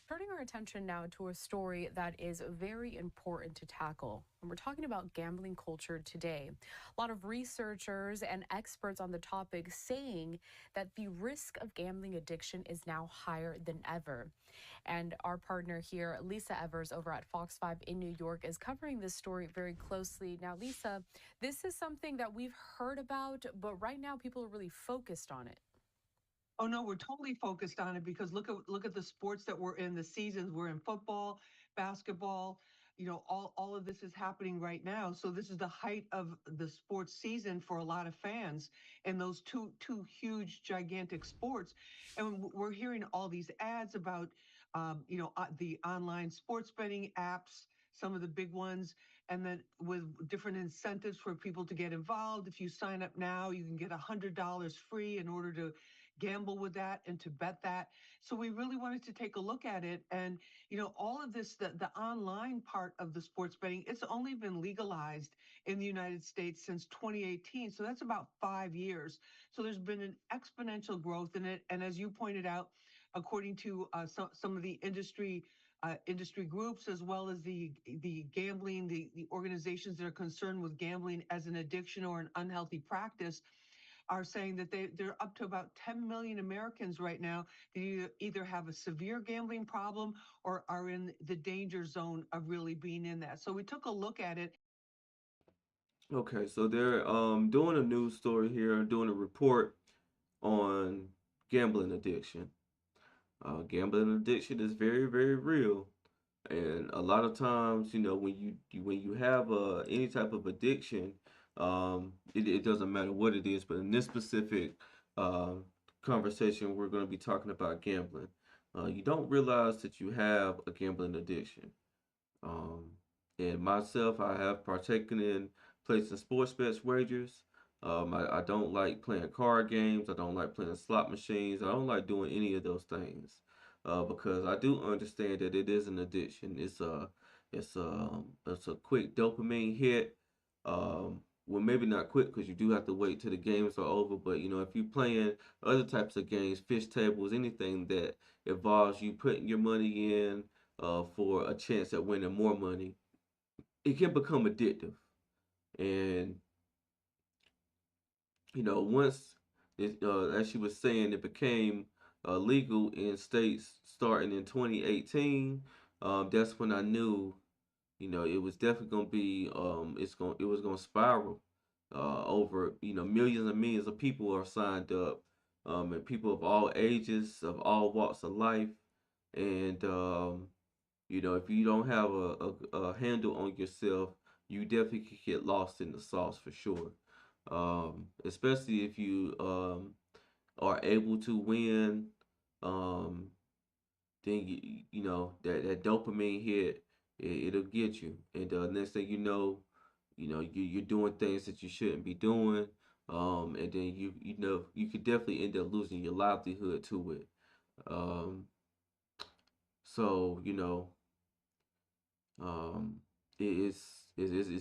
Turning our attention now to a story that is very important to tackle. And we're talking about gambling culture today. A lot of researchers and experts on the topic saying that the risk of gambling addiction is now higher than ever. And our partner here, Lisa Evers over at Fox 5 in New York, is covering this story very closely. Now, Lisa, this is something that we've heard about, but right now people are really focused on it. Oh no, we're totally focused on it because look at the sports that we're in, the seasons. We're in football, basketball. All of this is happening right now. So this is the height of the sports season for a lot of fans and those two huge gigantic sports. And we're hearing all these ads about the online sports betting apps, some of the big ones, and then with different incentives for people to get involved. If you sign up now, you can get $100 free in order to gamble with that and to bet that. So we really wanted to take a look at it. And, all of this, the online part of the sports betting, it's only been legalized in the United States since 2018. So that's about 5 years. So there's been an exponential growth in it. And as you pointed out, according to some of the industry groups, as well as the gambling, the organizations that are concerned with gambling as an addiction or an unhealthy practice, are saying that they're up to about 10 million Americans right now that either have a severe gambling problem or are in the danger zone of really being in that. So we took a look at it. Okay, so they're doing a news story here, doing a report on gambling addiction. Gambling addiction is very, very real, and a lot of times, when you have any type of addiction, it doesn't matter what it is. But in this specific uh, conversation, we're going to be talking about gambling. You don't realize that you have a gambling addiction. Um, and myself, I have partaken in placing sports bets wagers. I don't like playing card games. I don't like playing slot machines. I don't like doing any of those things because I do understand that it is an addiction. It's a quick dopamine hit. Well, maybe not quick because you do have to wait till the games are over. But if you're playing other types of games, fish tables, anything that involves you putting your money in for a chance at winning more money, it can become addictive. And once as she was saying, it became legal in states starting in 2018. That's when I knew, it was definitely gonna be, it was gonna spiral. Over, millions and millions of people are signed up, and people of all ages, of all walks of life, and if you don't have a handle on yourself, you definitely could get lost in the sauce for sure. Especially if you are able to win, um, then that dopamine hit, it'll get you, and next thing you're doing things that you shouldn't be doing, and then you could definitely end up losing your livelihood to it. Um, so Um, it's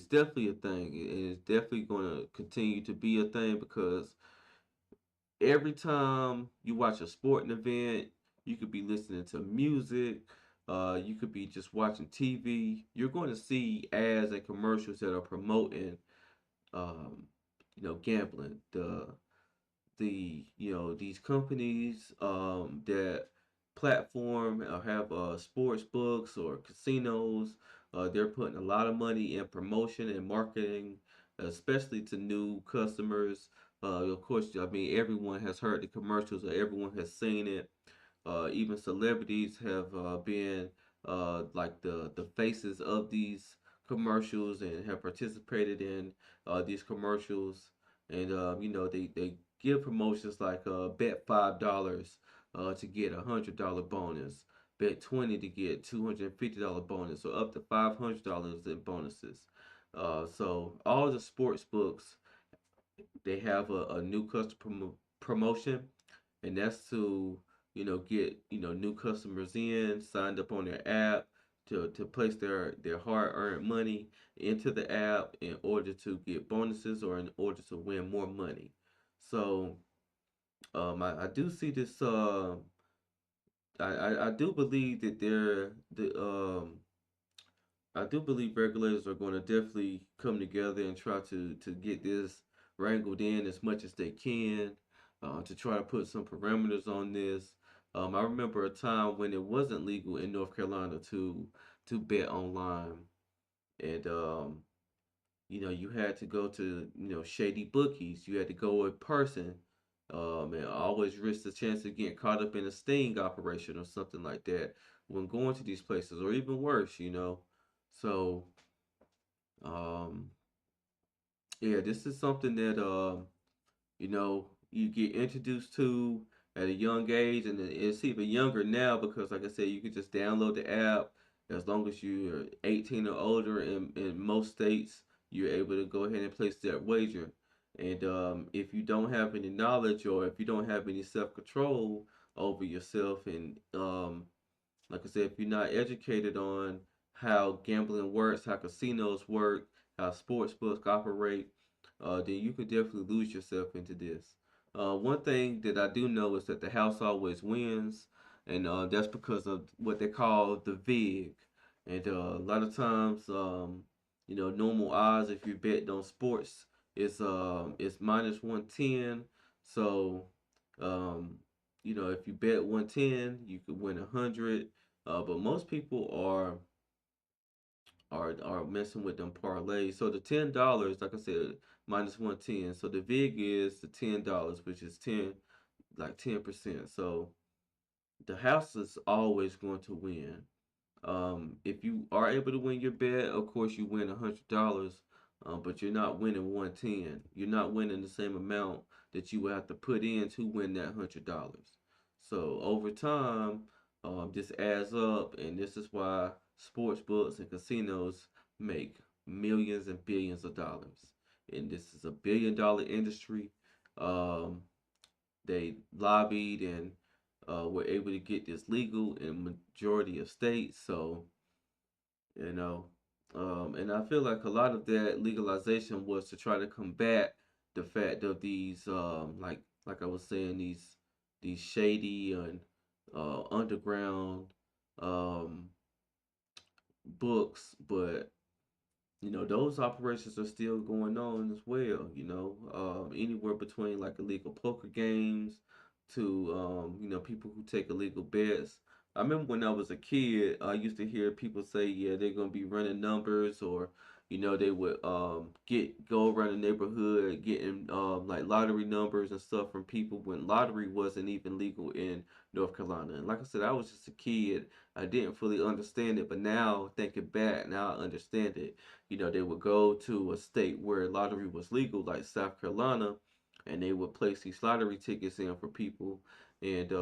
definitely a thing, and it's definitely going to continue to be a thing because every time you watch a sporting event, you could be listening to music, you could be just watching TV. You're going to see ads and commercials that are promoting, um, gambling. These companies that platform or have sports books or casinos, they're putting a lot of money in promotion and marketing, especially to new customers. Of course, I mean, everyone has heard the commercials or everyone has seen it. Even celebrities have been like the faces of these commercials and have participated in these commercials. And they give promotions like bet $5 to get $100 bonus, bet 20 to get $250 bonus, or up to $500 in bonuses. So all the sports books, they have a new customer promotion, and that's to get new customers in, signed up on their app to place their hard earned money into the app in order to get bonuses or in order to win more money. So I do see this I do believe that I do believe regulators are going to definitely come together and try to get this wrangled in as much as they can, to try to put some parameters on this. I remember a time when it wasn't legal in North Carolina to bet online, and you had to go to shady bookies. You had to go in person, and always risk the chance of getting caught up in a sting operation or something like that when going to these places, or even worse. So, um, yeah, this is something that you get introduced to at a young age, and it's even younger now because, like I said, you can just download the app as long as you're 18 or older. In most states, you're able to go ahead and place that wager. And if you don't have any knowledge, or if you don't have any self control over yourself, and like I said, if you're not educated on how gambling works, how casinos work, how sports books operate, then you could definitely lose yourself into this. One thing that I do know is that the house always wins, and that's because of what they call the VIG. And a lot of times, normal odds if you bet on sports is minus 110. So, um, if you bet 110, you could win 100. But most people are messing with them parlays. So the $10, like I said, minus 110. So the VIG is the $10, which is 10%. So the house is always going to win. If you are able to win your bet, of course you win $100, but you're not winning 110. You're not winning the same amount that you would have to put in to win that $100. So over time, this adds up, and this is why sports books and casinos make millions and billions of dollars. And this is a billion-dollar industry. Um, they lobbied and were able to get this legal in majority of states. So you know, and I feel like a lot of that legalization was to try to combat the fact of these, like I was saying, these shady and underground um, books, but those operations are still going on as well. Anywhere between like illegal poker games to people who take illegal bets. I remember when I was a kid, I used to hear people say, yeah, they're gonna be running numbers, or they would go around the neighborhood getting like lottery numbers and stuff from people when lottery wasn't even legal in North Carolina. And like I said, I was just a kid. I didn't fully understand it, but now thinking back, now I understand it. They would go to a state where lottery was legal, like South Carolina, and they would place these lottery tickets in for people. And,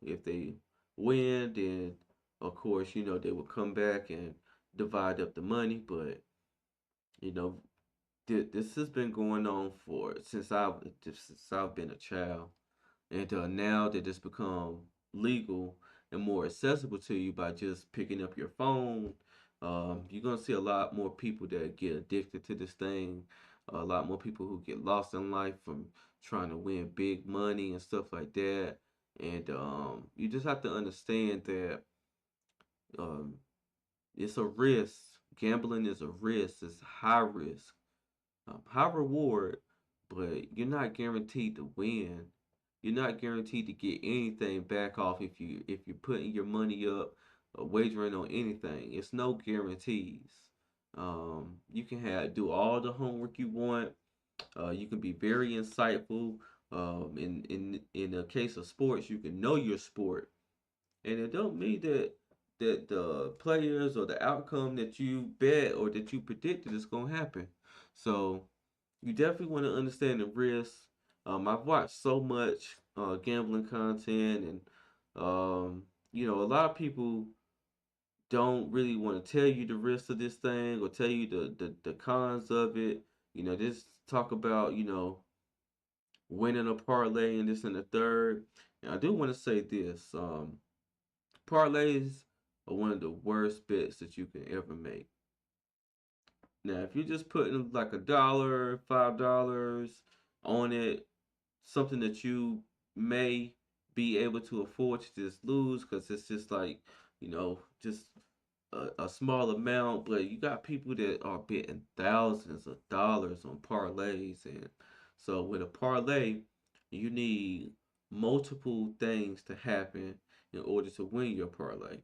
if they win, then of course, they would come back and divide up the money. But, you know, this has been going on for since I've been a child. And now that it's become legal and more accessible to you by just picking up your phone, you're going to see a lot more people that get addicted to this thing, a lot more people who get lost in life from trying to win big money and stuff like that. And you just have to understand that um, it's a risk. Gambling is a risk, it's high risk, high reward, but you're not guaranteed to win. You're not guaranteed to get anything back off if you're putting your money up, wagering on anything. It's no guarantees. You can do all the homework you want. You can be very insightful. In the case of sports, you can know your sport, and it don't mean that the players or the outcome that you bet or that you predicted is gonna happen. So you definitely want to understand the risks. I've watched so much gambling content, and a lot of people don't really want to tell you the risks of this thing or tell you the cons of it. Just talk about winning a parlay and this and the third. And I do want to say this: parlays are one of the worst bets that you can ever make. Now, if you're just putting like a dollar, $5 on it, something that you may be able to afford to just lose because it's just like, just a small amount. But you got people that are betting thousands of dollars on parlays. And so with a parlay, you need multiple things to happen in order to win your parlay.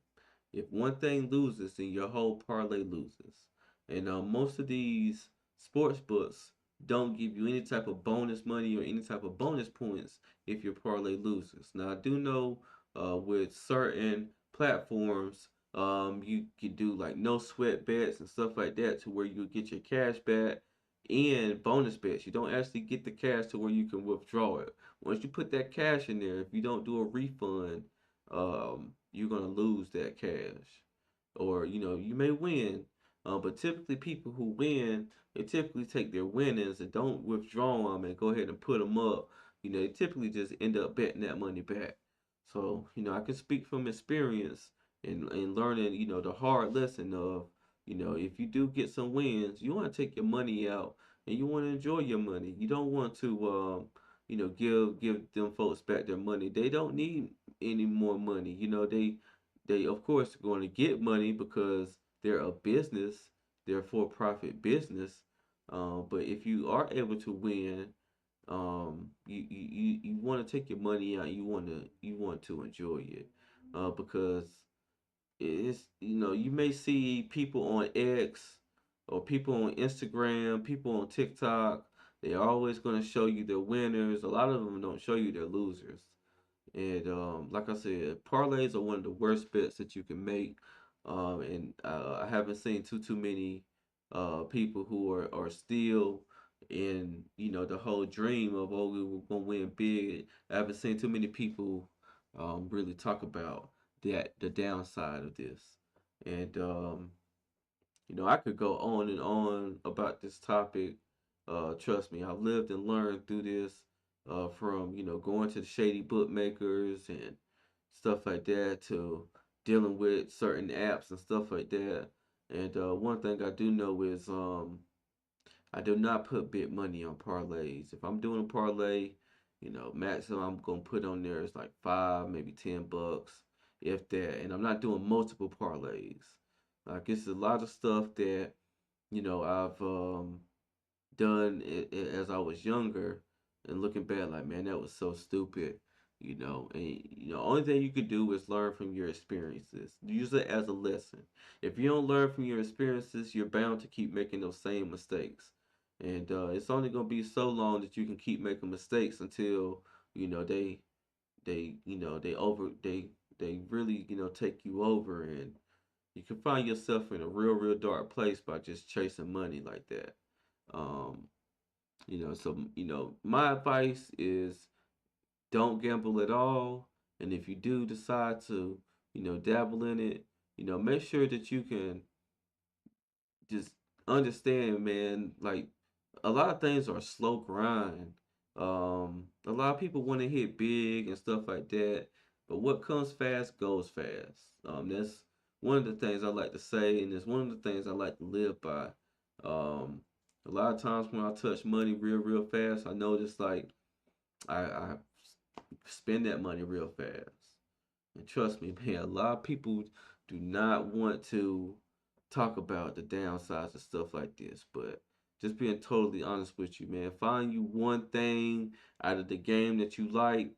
If one thing loses, then your whole parlay loses. And most of these sports books don't give you any type of bonus money or any type of bonus points if your parlay loses. Now, I do know with certain platforms, you can do like no sweat bets and stuff like that to where you get your cash back and bonus bets. You don't actually get the cash to where you can withdraw it. Once you put that cash in there, if you don't do a refund, you're gonna lose that cash, or you may win. But typically, people who win, they typically take their winnings and don't withdraw them and go ahead and put them up. They typically just end up betting that money back. So I can speak from experience and learning, the hard lesson of, if you do get some wins, you want to take your money out and you want to enjoy your money. You don't want to, give them folks back their money. They don't need any more money. They of course going to get money because they're a business, they're a for-profit business. But if you are able to win, you want to take your money out. You want to enjoy it, because it's you may see people on X or people on Instagram, people on TikTok. They're always going to show you their winners. A lot of them don't show you their losers. And like I said, parlays are one of the worst bets that you can make. And I haven't seen too many people who are still in the whole dream of, oh, we were gonna win big. I haven't seen too many people really talk about the downside of this. And I could go on and on about this topic. Trust me, I've lived and learned through this, from going to the shady bookmakers and stuff like that to dealing with certain apps and stuff like that. And one thing I do know is, I do not put big money on parlays. If I'm doing a parlay, maximum I'm gonna put on there is like five, maybe $10, if that. And I'm not doing multiple parlays. Like it's a lot of stuff that I've done as I was younger, and looking back, like, man, that was so stupid. And only thing you could do is learn from your experiences. Use it as a lesson. If you don't learn from your experiences, you're bound to keep making those same mistakes. And it's only gonna be so long that you can keep making mistakes until they really take you over, and you can find yourself in a real dark place by just chasing money like that. Um, so my advice is don't gamble at all. And if you do decide to, dabble in it, make sure that you can just understand, man, like a lot of things are a slow grind. A lot of people want to hit big and stuff like that, but what comes fast goes fast. That's one of the things I like to say, and it's one of the things I like to live by. A lot of times when I touch money real fast, I notice like I spend that money real fast. And trust me, man, a lot of people do not want to talk about the downsides and stuff like this. But just being totally honest with you, man, find you one thing out of the game that you like,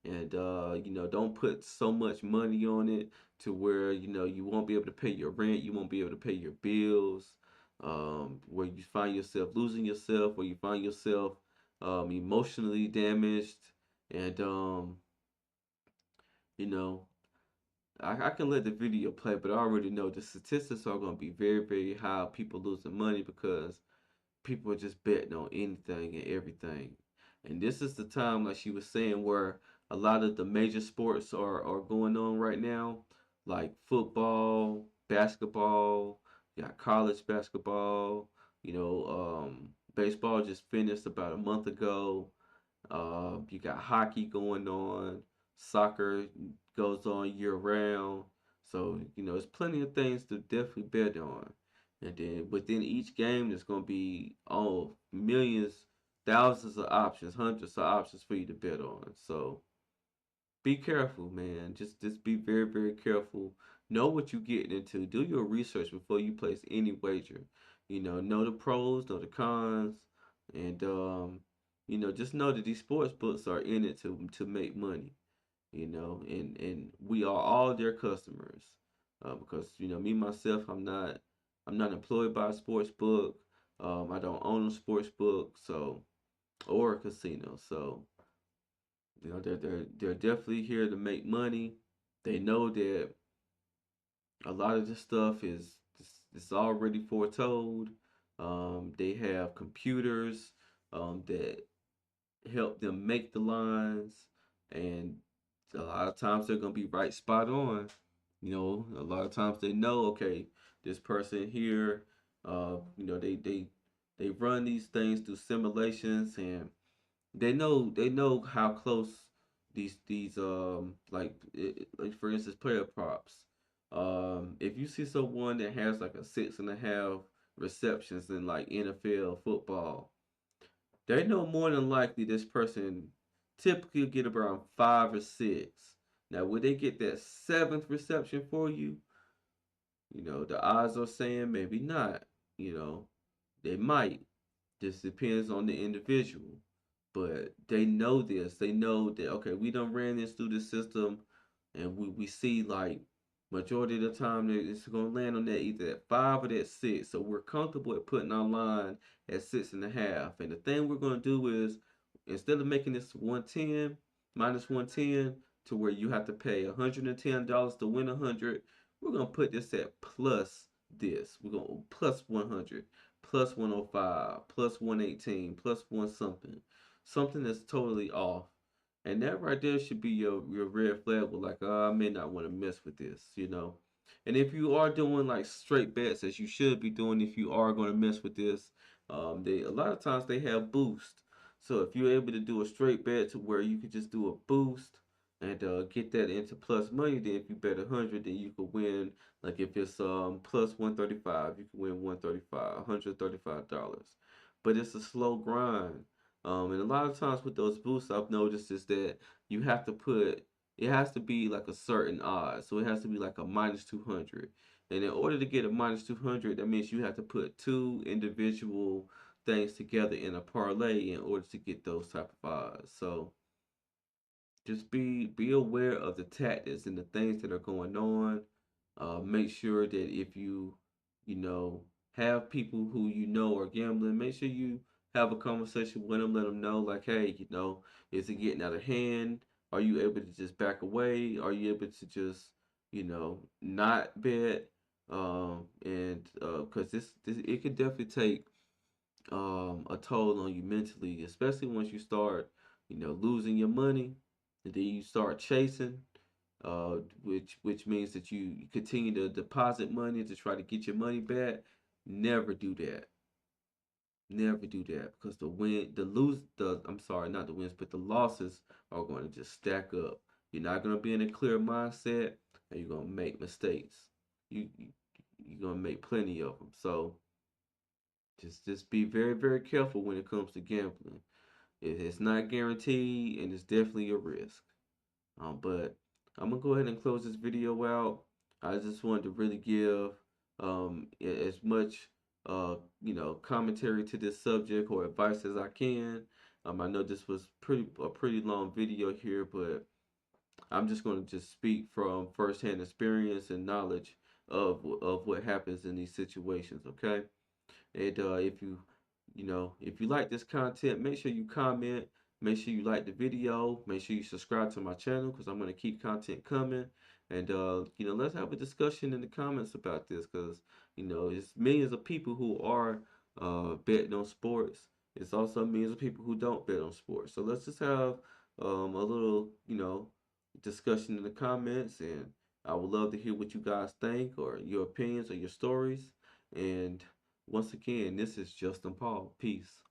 and don't put so much money on it to where you won't be able to pay your rent, you won't be able to pay your bills, where you find yourself losing yourself, where you find yourself emotionally damaged. And you know I can let the video play, but I already know the statistics are going to be very high of people losing money because people are just betting on anything and everything. And this is the time, like she was saying, where a lot of the major sports are going on right now, like football, basketball, you got college basketball, baseball just finished about a month ago. You got hockey going on, soccer goes on year round. So, there's plenty of things to definitely bet on. And then within each game, there's going to be, millions, thousands of options, hundreds of options for you to bet on. So, be careful, man. Just be very, very careful. Know what you're getting into. Do your research before you place any wager. Know the pros, know the cons, and just know that these sports books are in it to make money. And we are all their customers. Because me myself, I'm not employed by a sports book. I don't own a sports book, or a casino. So they're definitely here to make money. They know that a lot of this stuff is already foretold. They have computers that help them make the lines, and a lot of times they're gonna be right spot on. A lot of times they know, okay, this person here, they run these things through simulations, and they know how close these like for instance player props. If you see someone that has like a 6.5 receptions in like NFL football, they know more than likely this person typically get around 5 or 6. Now, would they get that seventh reception for you? The odds are saying maybe not. You know, they might. Just depends on the individual. But they know this. They know that okay, we done ran this through the system, and we see like majority of the time that it's gonna land on that either at 5 or that 6. So we're comfortable at putting our line at 6.5. And the thing we're gonna do is instead of making this 110 minus 110 to where you have to pay $110 to win 100, we're gonna put this at plus this. We're gonna plus 100, plus 105, plus 118, plus one something that's totally off. And that right there should be your red flag with like, oh, I may not want to mess with this. And if you are doing like straight bets, as you should be doing if you are going to mess with this, they a lot of times they have boost. So if you're able to do a straight bet to where you could just do a boost and get that into plus money, then if you bet 100, then you could win. Like if it's plus 135, you can win 135, $135. But it's a slow grind. And a lot of times with those boosts, I've noticed is that you have to put it has to be like a certain odds. So it has to be like a minus 200. And in order to get a minus 200, that means you have to put two individual things together in a parlay in order to get those type of odds. So just be aware of the tactics and the things that are going on. Make sure that if you know have people who you know are gambling, make sure you have a conversation with them. Let them know like, hey, is it getting out of hand? Are you able to just back away? Are you able to just not bet? And because this it could definitely take a toll on you mentally, especially once you start, losing your money, and then you start chasing, which means that you continue to deposit money to try to get your money back. Never do that. Never do that because I'm sorry, not the wins, but the losses are going to just stack up. You're not going to be in a clear mindset, and you're going to make mistakes. You you're going to make plenty of them. So just be very, very careful when it comes to gambling. It's not guaranteed, and it's definitely a risk. But I'm gonna go ahead and close this video out. I just wanted to really give as much commentary to this subject or advice as I can. I know this was a pretty long video here, but I'm just going to just speak from firsthand experience and knowledge of what happens in these situations. Okay. And if you like this content, make sure you comment. Make sure you like the video. Make sure you subscribe to my channel because I'm gonna keep content coming. And let's have a discussion in the comments about this because it's millions of people who are betting on sports. It's also millions of people who don't bet on sports. So let's just have a little discussion in the comments, and I would love to hear what you guys think or your opinions or your stories. And once again, this is Justin Paul. Peace.